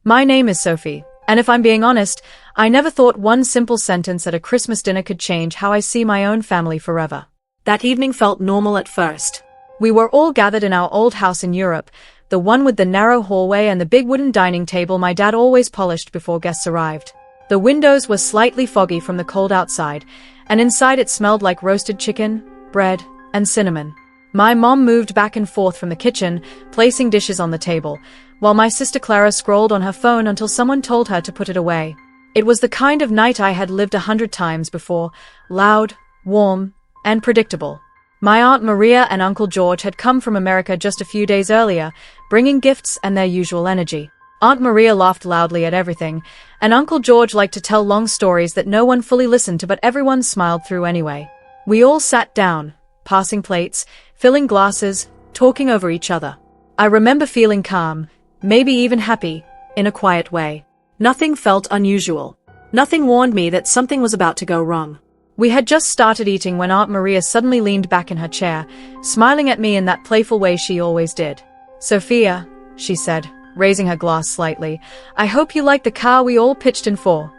My name is Sophie, and if I'm being honest, I never thought one simple sentence at a Christmas dinner could change how I see my own family forever. That evening felt normal at first. We were all gathered in our old house in Europe, the one with the narrow hallway and the big wooden dining table my dad always polished before guests arrived. The windows were slightly foggy from the cold outside, and inside it smelled like roasted chicken, bread, and cinnamon. My mom moved back and forth from the kitchen, placing dishes on the table, while my sister Clara scrolled on her phone until someone told her to put it away. It was the kind of night I had lived 100 times before, loud, warm, and predictable. My Aunt Maria and Uncle George had come from America just a few days earlier, bringing gifts and their usual energy. Aunt Maria laughed loudly at everything, and Uncle George liked to tell long stories that no one fully listened to but everyone smiled through anyway. We all sat down, passing plates, filling glasses, talking over each other. I remember feeling calm, maybe even happy, in a quiet way. Nothing felt unusual. Nothing warned me that something was about to go wrong. We had just started eating when Aunt Maria suddenly leaned back in her chair, smiling at me in that playful way she always did. "Sophia," she said, raising her glass slightly, "I hope you like the car we all pitched in for."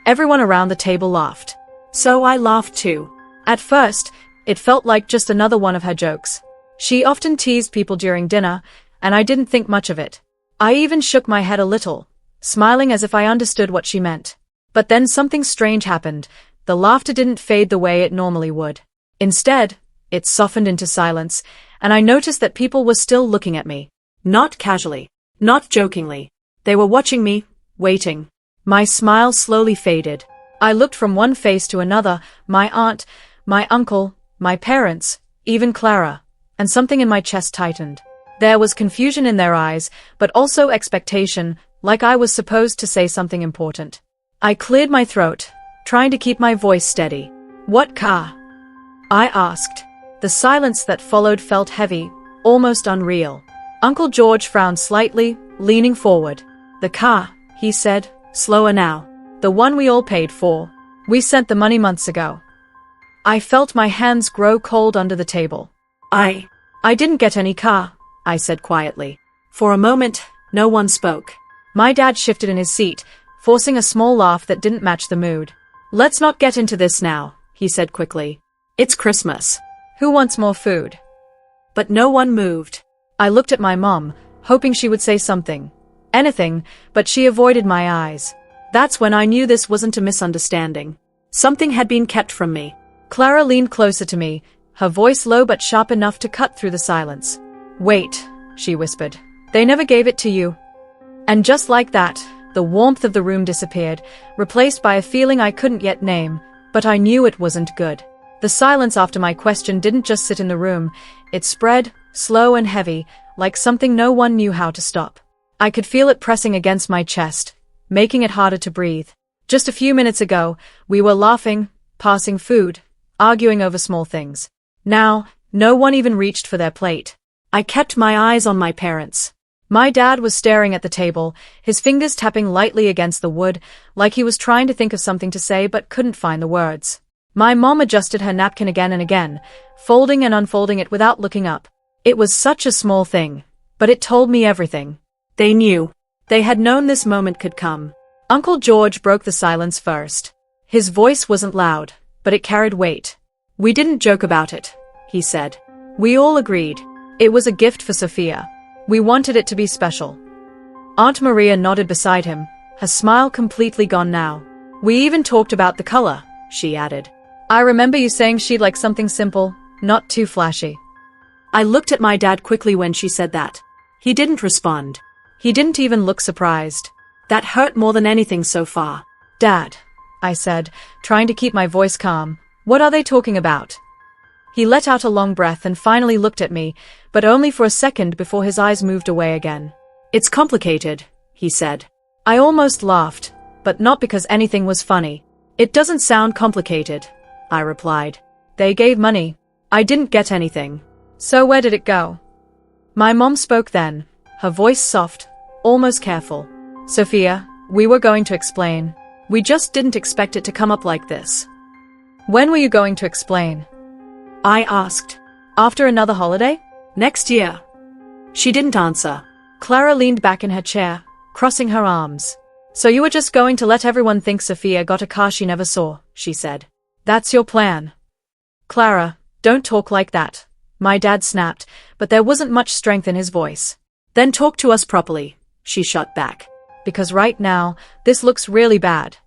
Everyone around the table laughed. So I laughed too. At first, it felt like just another one of her jokes. She often teased people during dinner, and I didn't think much of it. I even shook my head a little, smiling as if I understood what she meant. But then something strange happened. The laughter didn't fade the way it normally would. Instead, it softened into silence, and I noticed that people were still looking at me. Not casually, not jokingly. They were watching me, waiting. My smile slowly faded. I looked from one face to another, my aunt, my uncle, my parents, even Clara, and something in my chest tightened. There was confusion in their eyes, but also expectation, like I was supposed to say something important. I cleared my throat, trying to keep my voice steady. "What car?" I asked. The silence that followed felt heavy, almost unreal. Uncle George frowned slightly, leaning forward. "The car," he said, slower now. "The one we all paid for. We sent the money months ago." I felt my hands grow cold under the table. I didn't get any car," I said quietly. For a moment, no one spoke. My dad shifted in his seat, forcing a small laugh that didn't match the mood. "Let's not get into this now," he said quickly. It's Christmas. "Who wants more food?" But no one moved. I looked at my mom, hoping she would say something. Anything, but she avoided my eyes. That's when I knew this wasn't a misunderstanding. Something had been kept from me. Clara leaned closer to me, her voice low but sharp enough to cut through the silence. "Wait," she whispered. "They never gave it to you." And just like that, the warmth of the room disappeared, replaced by a feeling I couldn't yet name, but I knew it wasn't good. The silence after my question didn't just sit in the room, it spread, slow and heavy, like something no one knew how to stop. I could feel it pressing against my chest, making it harder to breathe. Just a few minutes ago, we were laughing, passing food, arguing over small things. Now, no one even reached for their plate. I kept my eyes on my parents. My dad was staring at the table, his fingers tapping lightly against the wood, like he was trying to think of something to say but couldn't find the words. My mom adjusted her napkin again and again, folding and unfolding it without looking up. It was such a small thing, but it told me everything. They knew. They had known this moment could come. Uncle George broke the silence first. His voice wasn't loud, but it carried weight. "We didn't joke about it," he said. "We all agreed. It was a gift for Sophia. We wanted it to be special." Aunt Maria nodded beside him, her smile completely gone now. "We even talked about the color," she added. "I remember you saying she'd like something simple, not too flashy." I looked at my dad quickly when she said that. He didn't respond. He didn't even look surprised. That hurt more than anything so far. "Dad," I said, trying to keep my voice calm, "what are they talking about?" He let out a long breath and finally looked at me, but only for a second before his eyes moved away again. "It's complicated," he said. I almost laughed, but not because anything was funny. "It doesn't sound complicated," I replied. "They gave money. I didn't get anything. So where did it go?" My mom spoke then, her voice soft, almost careful. "Sophia, we were going to explain. We just didn't expect it to come up like this." "When were you going to explain?" I asked. "After another holiday?" "Next year." She didn't answer. Clara leaned back in her chair, crossing her arms. So you were just going to let everyone think Sophia got a car she never saw, she said. That's your plan. Clara, don't talk like that. My dad snapped, but there wasn't much strength in his voice. Then talk to us properly, she shot back. Because right now, this looks really bad.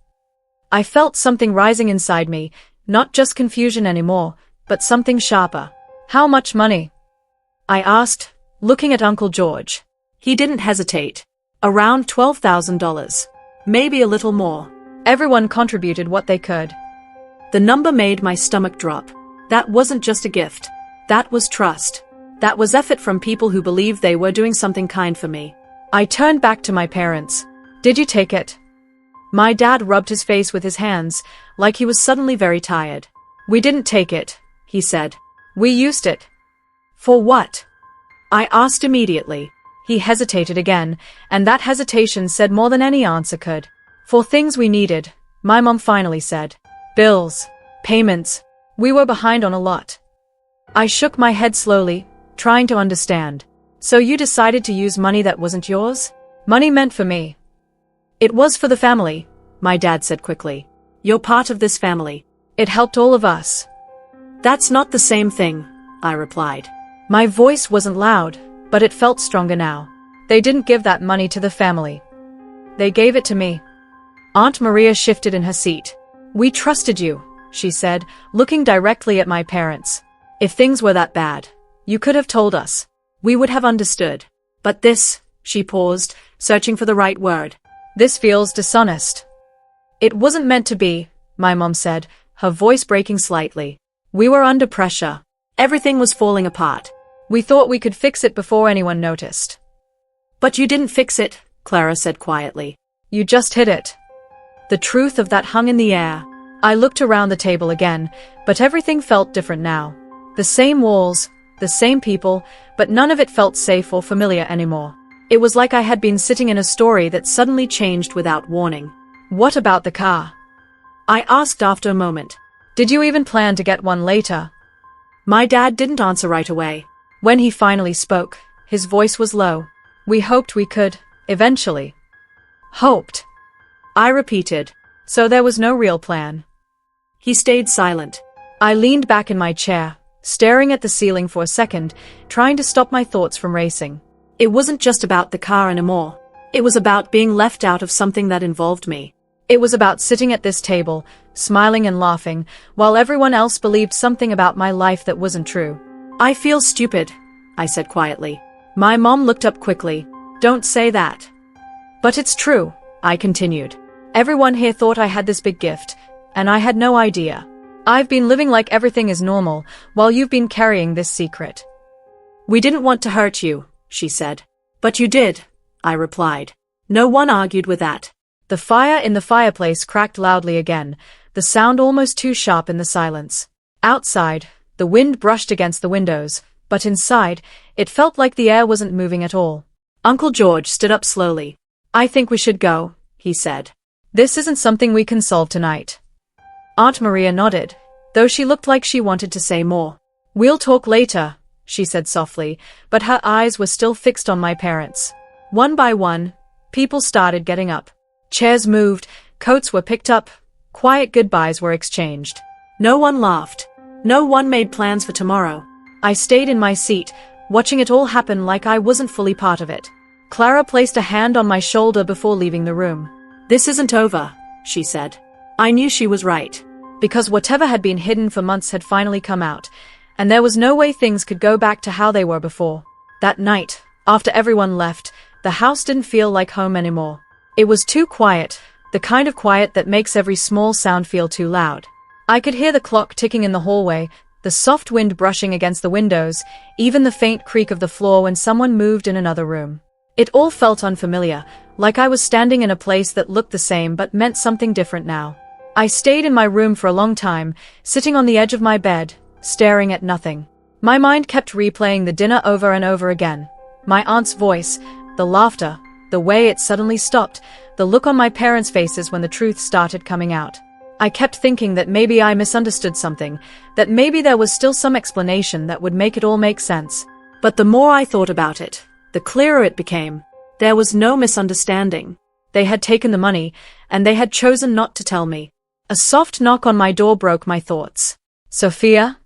I felt something rising inside me, not just confusion anymore, but something sharper. How much money? I asked, looking at Uncle George. He didn't hesitate. Around $12,000. Maybe a little more. Everyone contributed what they could. The number made my stomach drop. That wasn't just a gift. That was trust. That was effort from people who believed they were doing something kind for me. I turned back to my parents. Did you take it? My dad rubbed his face with his hands, like he was suddenly very tired. We didn't take it, he said. We used it. For what? I asked immediately. He hesitated again, and that hesitation said more than any answer could. For things we needed, my mom finally said. Bills. Payments. We were behind on a lot. I shook my head slowly, trying to understand. So you decided to use money that wasn't yours? Money meant for me. It was for the family, my dad said quickly. You're part of this family. It helped all of us. That's not the same thing, I replied. My voice wasn't loud, but it felt stronger now. They didn't give that money to the family. They gave it to me. Aunt Maria shifted in her seat. We trusted you, she said, looking directly at my parents. If things were that bad, you could have told us. We would have understood. But this, she paused, searching for the right word. This feels dishonest. It wasn't meant to be, my mom said, her voice breaking slightly. We were under pressure. Everything was falling apart. We thought we could fix it before anyone noticed. But you didn't fix it, Clara said quietly. You just hid it. The truth of that hung in the air. I looked around the table again, but everything felt different now. The same walls, the same people, but none of it felt safe or familiar anymore. It was like I had been sitting in a story that suddenly changed without warning. What about the car? I asked after a moment. Did you even plan to get one later? My dad didn't answer right away. When he finally spoke, his voice was low. We hoped we could, eventually. Hoped. I repeated. So there was no real plan. He stayed silent. I leaned back in my chair, staring at the ceiling for a second, trying to stop my thoughts from racing. It wasn't just about the car anymore. It was about being left out of something that involved me. It was about sitting at this table, smiling and laughing, while everyone else believed something about my life that wasn't true. I feel stupid, I said quietly. My mom looked up quickly. Don't say that. But it's true, I continued. Everyone here thought I had this big gift, and I had no idea. I've been living like everything is normal, while you've been carrying this secret. We didn't want to hurt you, she said. But you did, I replied. No one argued with that. The fire in the fireplace cracked loudly again, the sound almost too sharp in the silence. Outside, the wind brushed against the windows, but inside, it felt like the air wasn't moving at all. Uncle George stood up slowly. I think we should go, he said. This isn't something we can solve tonight. Aunt Maria nodded, though she looked like she wanted to say more. We'll talk later, she said softly, but her eyes were still fixed on my parents. One by one, people started getting up. Chairs moved, coats were picked up, quiet goodbyes were exchanged. No one laughed. No one made plans for tomorrow. I stayed in my seat, watching it all happen like I wasn't fully part of it. Clara placed a hand on my shoulder before leaving the room. This isn't over, she said. I knew she was right. Because whatever had been hidden for months had finally come out, and there was no way things could go back to how they were before. That night, after everyone left, the house didn't feel like home anymore. It was too quiet, the kind of quiet that makes every small sound feel too loud. I could hear the clock ticking in the hallway, the soft wind brushing against the windows, even the faint creak of the floor when someone moved in another room. It all felt unfamiliar, like I was standing in a place that looked the same but meant something different now. I stayed in my room for a long time, sitting on the edge of my bed, staring at nothing. My mind kept replaying the dinner over and over again. My aunt's voice, the laughter, the way it suddenly stopped, the look on my parents' faces when the truth started coming out. I kept thinking that maybe I misunderstood something, that maybe there was still some explanation that would make it all make sense. But the more I thought about it, the clearer it became. There was no misunderstanding. They had taken the money, and they had chosen not to tell me. A soft knock on my door broke my thoughts. Sophia?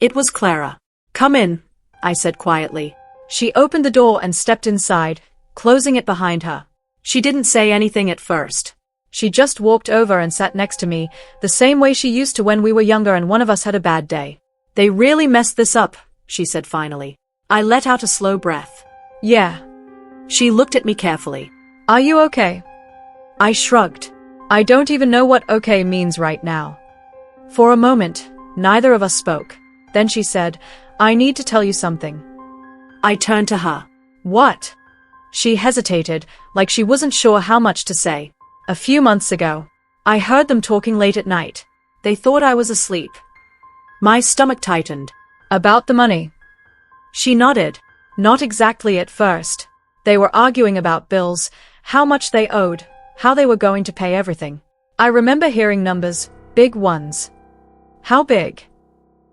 It was Clara. Come in, I said quietly. She opened the door and stepped inside, closing it behind her. She didn't say anything at first. She just walked over and sat next to me, the same way she used to when we were younger and one of us had a bad day. They really messed this up, she said finally. I let out a slow breath. Yeah. She looked at me carefully. Are you okay? I shrugged. I don't even know what okay means right now. For a moment, neither of us spoke. Then she said, I need to tell you something. I turned to her. What? She hesitated, like she wasn't sure how much to say. A few months ago, I heard them talking late at night. They thought I was asleep. My stomach tightened. About the money. She nodded. Not exactly at first. They were arguing about bills, how much they owed, how they were going to pay everything. I remember hearing numbers, big ones. How big?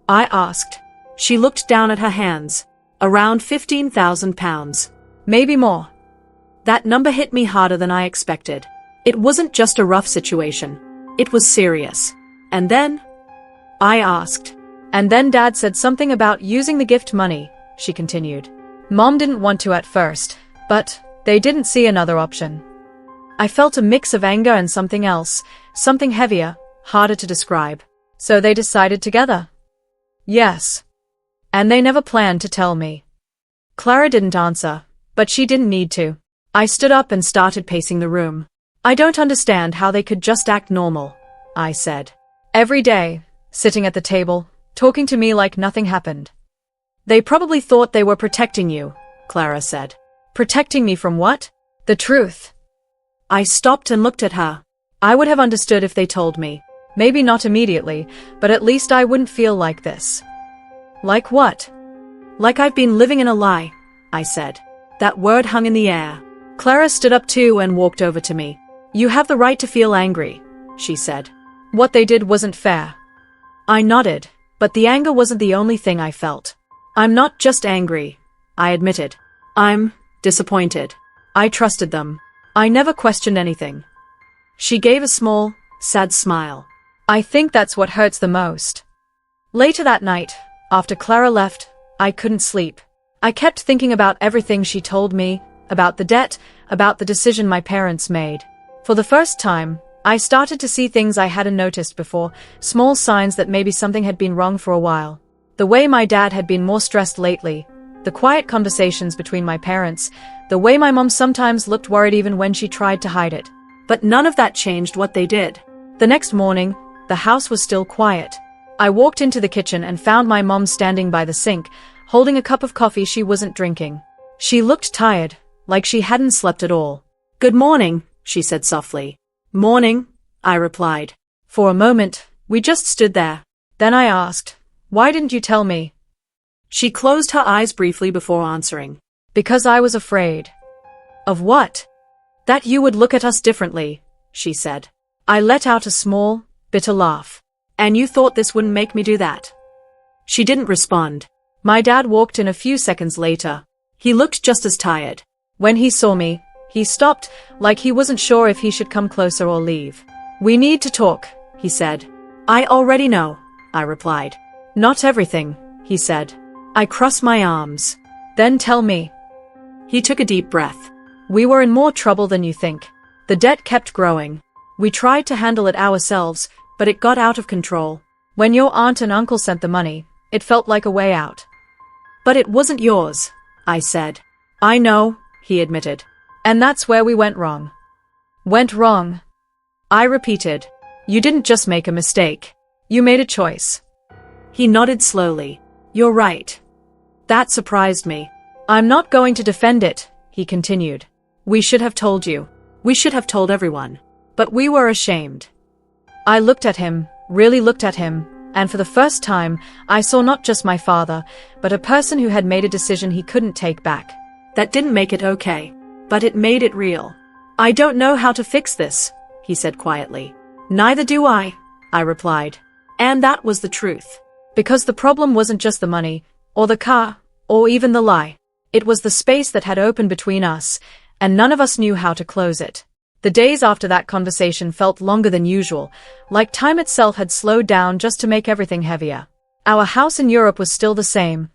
I asked. She looked down at her hands. Around £15,000. Maybe more. That number hit me harder than I expected. It wasn't just a rough situation. It was serious. And then? I asked. And then Dad said something about using the gift money, she continued. Mom didn't want to at first, but they didn't see another option. I felt a mix of anger and something else, something heavier, harder to describe. So they decided together. Yes. And they never planned to tell me. Clara didn't answer, but she didn't need to. I stood up and started pacing the room. I don't understand how they could just act normal, I said. Every day, sitting at the table, talking to me like nothing happened. They probably thought they were protecting you, Clara said. Protecting me from what? The truth. I stopped and looked at her. I would have understood if they told me. Maybe not immediately, but at least I wouldn't feel like this. Like what? Like I've been living in a lie, I said. That word hung in the air. Clara stood up too and walked over to me. You have the right to feel angry, she said. What they did wasn't fair. I nodded, but the anger wasn't the only thing I felt. I'm not just angry, I admitted. I'm disappointed. I trusted them. I never questioned anything. She gave a small, sad smile. I think that's what hurts the most. Later that night, after Clara left, I couldn't sleep. I kept thinking about everything she told me, about the debt, about the decision my parents made. For the first time, I started to see things I hadn't noticed before, small signs that maybe something had been wrong for a while. The way my dad had been more stressed lately, the quiet conversations between my parents, the way my mom sometimes looked worried even when she tried to hide it. But none of that changed what they did. The next morning, the house was still quiet. I walked into the kitchen and found my mom standing by the sink, holding a cup of coffee she wasn't drinking. She looked tired, like she hadn't slept at all. Good morning, she said softly. Morning, I replied. For a moment, we just stood there. Then I asked, why didn't you tell me? She closed her eyes briefly before answering. Because I was afraid. Of what? That you would look at us differently, she said. I let out a small, bitter laugh. And you thought this wouldn't make me do that? She didn't respond. My dad walked in a few seconds later. He looked just as tired. When he saw me, he stopped, like he wasn't sure if he should come closer or leave. We need to talk, he said. I already know, I replied. Not everything, he said. I crossed my arms. Then tell me. He took a deep breath. We were in more trouble than you think. The debt kept growing. We tried to handle it ourselves, but it got out of control. When your aunt and uncle sent the money, it felt like a way out. But it wasn't yours, I said. I know, he admitted. And that's where we went wrong. Went wrong? I repeated. You didn't just make a mistake. You made a choice. He nodded slowly. You're right. That surprised me. I'm not going to defend it, he continued. We should have told you. We should have told everyone. But we were ashamed. I looked at him, really looked at him, and for the first time, I saw not just my father, but a person who had made a decision he couldn't take back. That didn't make it okay, but it made it real. I don't know how to fix this, he said quietly. Neither do I replied. And that was the truth. Because the problem wasn't just the money, or the car, or even the lie. It was the space that had opened between us, and none of us knew how to close it. The days after that conversation felt longer than usual, like time itself had slowed down just to make everything heavier. Our house in Europe was still the same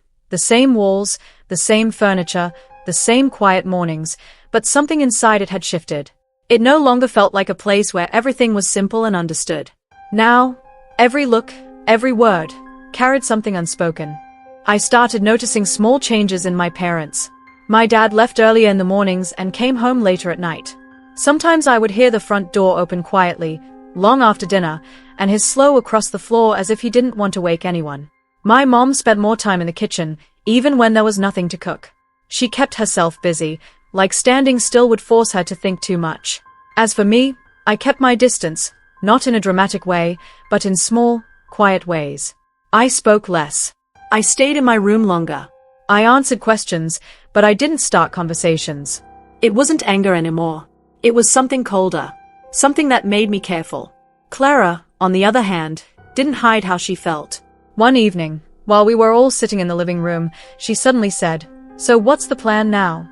walls, the same furniture, the same quiet mornings, but something inside it had shifted. It no longer felt like a place where everything was simple and understood. Now, every look, every word, carried something unspoken. I started noticing small changes in my parents. My dad left earlier in the mornings and came home later at night. Sometimes I would hear the front door open quietly, long after dinner, and his slow across the floor as if he didn't want to wake anyone. My mom spent more time in the kitchen, even when there was nothing to cook. She kept herself busy, like standing still would force her to think too much. As for me, I kept my distance, not in a dramatic way, but in small, quiet ways. I spoke less. I stayed in my room longer. I answered questions, but I didn't start conversations. It wasn't anger anymore. It was something colder, something that made me careful. Clara, on the other hand, didn't hide how she felt. One evening, while we were all sitting in the living room, she suddenly said, "So what's the plan now?"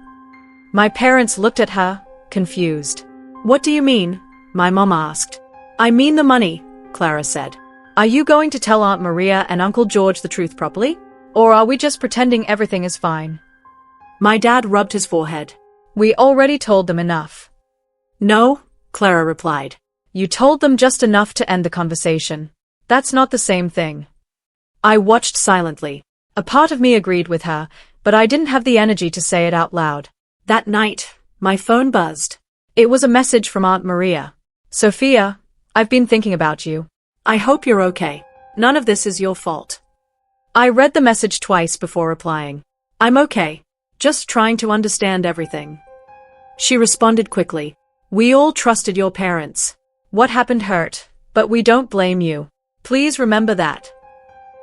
My parents looked at her, confused. "What do you mean?" my mom asked. "I mean the money," Clara said. "Are you going to tell Aunt Maria and Uncle George the truth properly? Or are we just pretending everything is fine?" My dad rubbed his forehead. "We already told them enough." "No," Clara replied. "You told them just enough to end the conversation. That's not the same thing." I watched silently. A part of me agreed with her, but I didn't have the energy to say it out loud. That night, my phone buzzed. It was a message from Aunt Maria. "Sophia, I've been thinking about you. I hope you're okay. None of this is your fault." I read the message twice before replying. "I'm okay. Just trying to understand everything." She responded quickly. "We all trusted your parents. What happened hurt, but we don't blame you. Please remember that."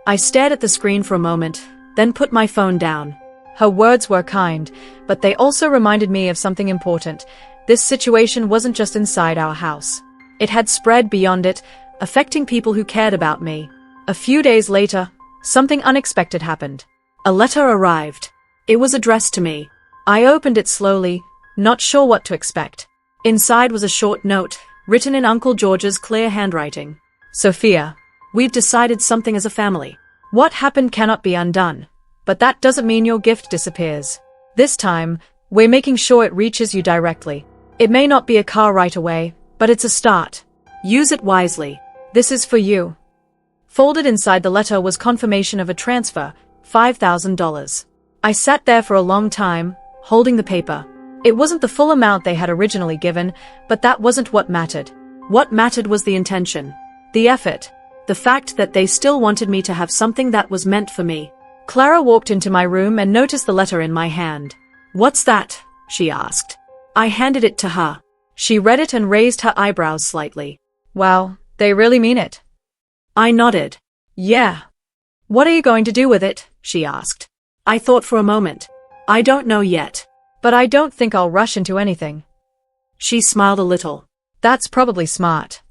I stared at the screen for a moment, then put my phone down. Her words were kind, but they also reminded me of something important. This situation wasn't just inside our house. It had spread beyond it, affecting people who cared about me. A few days later, something unexpected happened. A letter arrived. It was addressed to me. I opened it slowly, not sure what to expect. Inside was a short note, written in Uncle George's clear handwriting. "Sophia, we've decided something as a family. What happened cannot be undone, but that doesn't mean your gift disappears. This time, we're making sure it reaches you directly. It may not be a car right away, but it's a start. Use it wisely. This is for you." Folded inside the letter was confirmation of a transfer, $5,000. I sat there for a long time, holding the paper. It wasn't the full amount they had originally given, but that wasn't what mattered. What mattered was the intention, the effort, the fact that they still wanted me to have something that was meant for me. Clara walked into my room and noticed the letter in my hand. "What's that?" she asked. I handed it to her. She read it and raised her eyebrows slightly. "Wow, they really mean it." I nodded. "Yeah." "What are you going to do with it?" she asked. I thought for a moment. "I don't know yet. But I don't think I'll rush into anything." She smiled a little. "That's probably smart."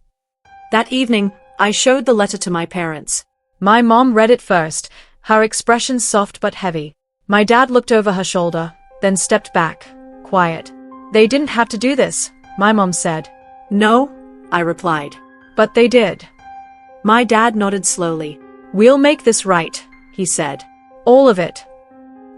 That evening, I showed the letter to my parents. My mom read it first, her expression soft but heavy. My dad looked over her shoulder, then stepped back, quiet. "They didn't have to do this," my mom said. "No," I replied. "But they did." My dad nodded slowly. "We'll make this right," he said. "All of it."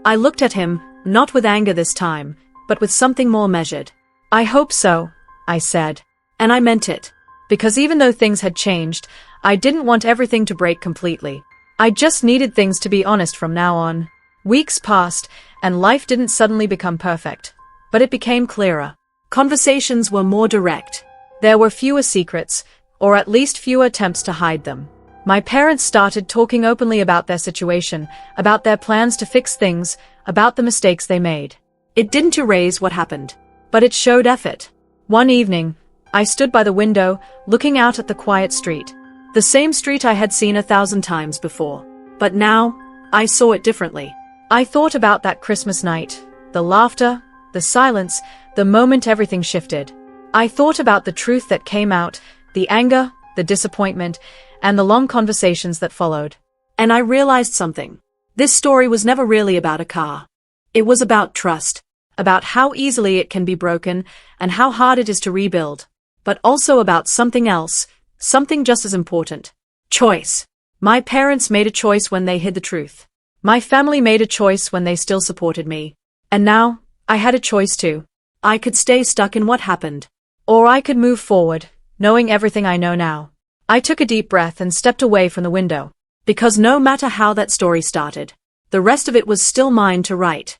I looked at him, not with anger this time, but with something more measured. "I hope so," I said. And I meant it. Because even though things had changed, I didn't want everything to break completely. I just needed things to be honest from now on. Weeks passed, and life didn't suddenly become perfect. But it became clearer. Conversations were more direct. There were fewer secrets, or at least fewer attempts to hide them. My parents started talking openly about their situation, about their plans to fix things, about the mistakes they made. It didn't erase what happened, but it showed effort. One evening, I stood by the window, looking out at the quiet street. The same street I had seen 1,000 times before. But now, I saw it differently. I thought about that Christmas night, the laughter, the silence, the moment everything shifted. I thought about the truth that came out, the anger, the disappointment, and the long conversations that followed. And I realized something. This story was never really about a car. It was about trust. about how easily it can be broken and how hard it is to rebuild, but also about something else, something just as important. Choice. My parents made a choice when they hid the truth. My family made a choice when they still supported me. And now, I had a choice too. I could stay stuck in what happened. Or I could move forward, knowing everything I know now. I took a deep breath and stepped away from the window. Because no matter how that story started, the rest of it was still mine to write.